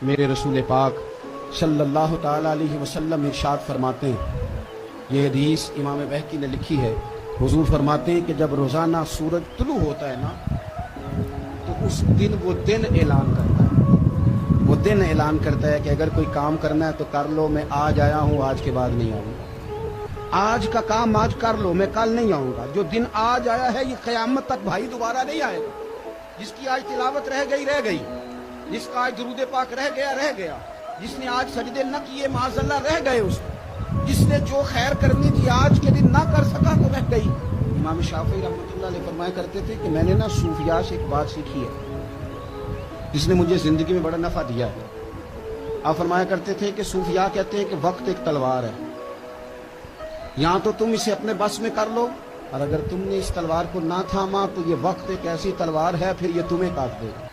میرے رسول پاک صلی اللہ تعالیٰ علیہ وسلم ارشاد فرماتے ہیں، یہ حدیث امام بہقی نے لکھی ہے، حضور فرماتے ہیں کہ جب روزانہ سورج طلوع ہوتا ہے نا تو اس دن وہ دن اعلان کرتا ہے، وہ دن اعلان کرتا ہے کہ اگر کوئی کام کرنا ہے تو کر لو، میں آج آیا ہوں، آج کے بعد نہیں آؤں گا، آج کا کام آج کر لو، میں کل نہیں آؤں گا۔ جو دن آج آیا ہے یہ قیامت تک بھائی دوبارہ نہیں آئے گا۔ جس کی آج تلاوت رہ گئی، جس کا آج درود پاک رہ گیا، جس نے آج سجدے نہ کیے معاذ اللہ رہ گئے، اس جس نے جو خیر کرنی تھی آج کے دن نہ کر سکا تو رہ گئی۔ امام شافعی رحمۃ اللہ علیہ فرمایا کرتے تھے کہ میں نے نا صوفیاء سے ایک بات سیکھی ہے جس نے مجھے زندگی میں بڑا نفع دیا ہے۔ آپ فرمایا کرتے تھے کہ صوفیاء کہتے ہیں کہ وقت ایک تلوار ہے، یہاں تو تم اسے اپنے بس میں کر لو، اور اگر تم نے اس تلوار کو نہ تھاما تو یہ وقت ایک ایسی تلوار ہے پھر یہ تمہیں کاٹ دے گا۔